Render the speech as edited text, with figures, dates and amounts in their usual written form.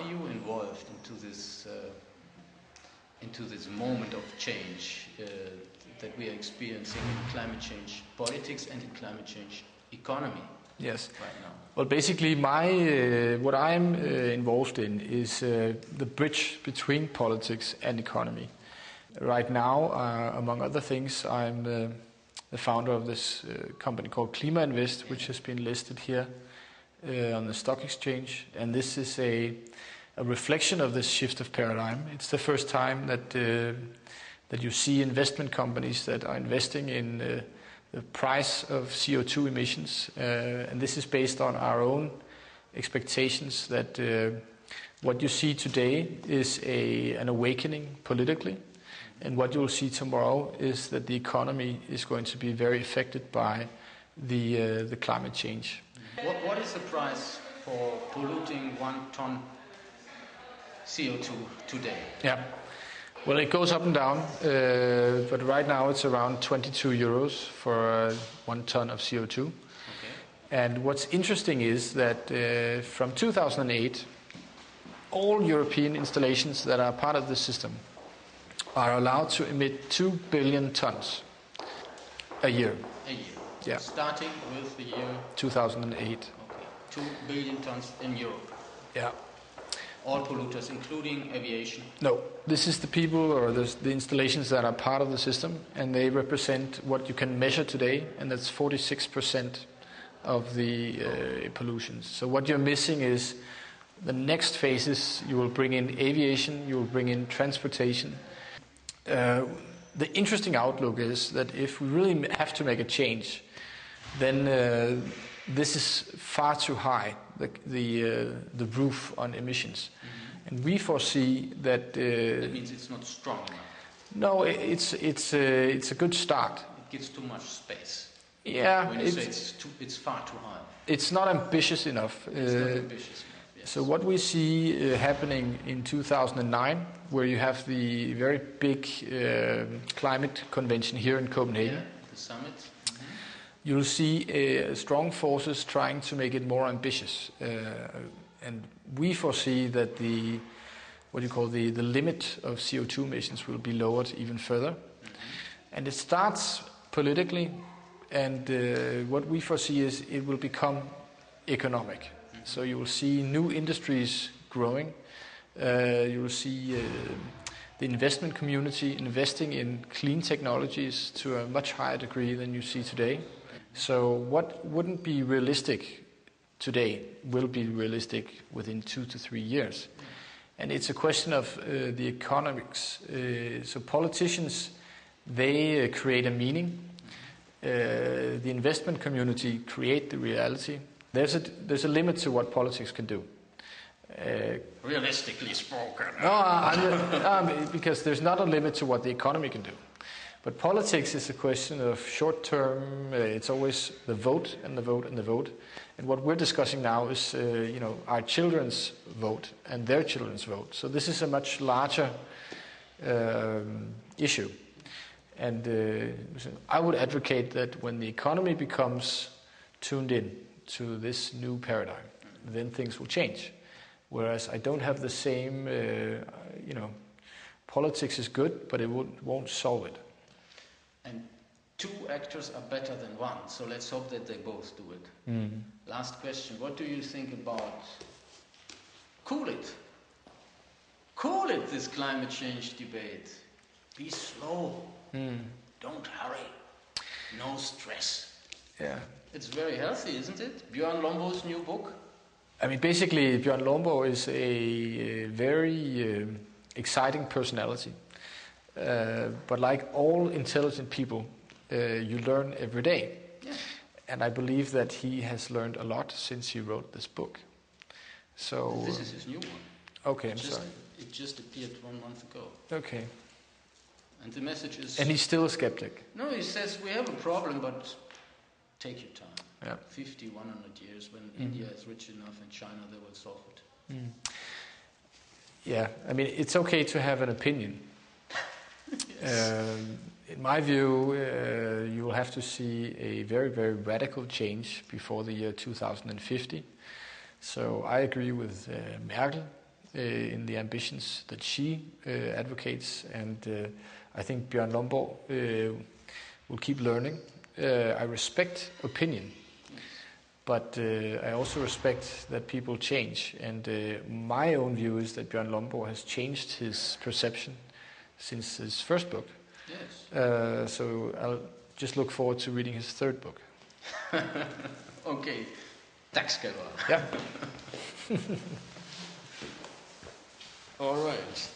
are you involved into this moment of change that we are experiencing in climate change politics and in climate change economy? Yes. Right now. Well, basically, what I'm involved in is the bridge between politics and economy. Right now, among other things, I'm the founder of this company called Klimainvest, which has been listed here on the stock exchange. And this is a reflection of this shift of paradigm. It's the first time that you see investment companies that are investing in the price of CO2 emissions, and this is based on our own expectations that what you see today is an awakening politically, and what you will see tomorrow is that the economy is going to be very affected by the climate change. What is the price for polluting 1 ton CO2 today? Yeah. Well, it goes up and down, but right now it's around 22 euros for 1 ton of CO2. Okay. And what's interesting is that from 2008, all European installations that are part of the system are allowed to emit 2 billion tons a year. A year. Yeah. Starting with the year 2008. Okay. 2 billion tons in Europe. Yeah. All polluters, including aviation? No, this is the people or the installations that are part of the system, and they represent what you can measure today, and that's 46% of the pollution. So what you're missing is the next phases. You will bring in aviation, you will bring in transportation. The interesting outlook is that if we really have to make a change, then this is far too high, the roof on emissions. Mm-hmm. And we foresee that... that means it's not strong enough. No, it's a good start. It gives too much space. Yeah. When you say it's far too high. It's not ambitious enough. It's not ambitious enough, yes. So what we see happening in 2009, where you have the very big climate convention here in Copenhagen. Yeah, the summit. Mm-hmm. You'll see strong forces trying to make it more ambitious. And we foresee that the limit of CO2 emissions will be lowered even further. Mm-hmm. And it starts politically, and what we foresee is it will become economic. Mm-hmm. So you will see new industries growing. You will see the investment community investing in clean technologies to a much higher degree than you see today. So what wouldn't be realistic today will be realistic within 2 to 3 years. And it's a question of the economics. So politicians, they create a meaning. The investment community create the reality. There's a limit to what politics can do. Realistically spoken. No, because there's not a limit to what the economy can do. But politics is a question of short term. It's always the vote and the vote and the vote. And what we're discussing now is, our children's vote and their children's vote. So this is a much larger issue. And I would advocate that when the economy becomes tuned in to this new paradigm, then things will change. Whereas I don't have the same, politics is good, but it won't solve it. And 2 actors are better than 1, so let's hope that they both do it. Mm-hmm. Last question, what do you think about cool it, this climate change debate? Be slow, don't hurry, no stress. Yeah. It's very healthy, isn't it? Bjørn Lomborg's new book? I mean, basically, Bjørn Lomborg is a very exciting personality. But like all intelligent people, you learn every day. Yeah. And I believe that he has learned a lot since he wrote this book. So this is his new one. Okay, I'm sorry. It just appeared 1 month ago. Okay. And the message is... And he's still a skeptic. No, he says we have a problem, but take your time. Yeah. 50, 100 years, when India is rich enough and China, they will solve it. Mm. Yeah, I mean, it's okay to have an opinion. Yes. In my view, you will have to see a very, very radical change before the year 2050. So I agree with Merkel. in the ambitions that she advocates, and I think Bjørn Lomborg will keep learning. I respect opinion, but I also respect that people change, and my own view is that Bjørn Lomborg has changed his perception since his first book. Yes. So I'll just look forward to reading his third book. Okay. Tak skal du have. Yeah. All right.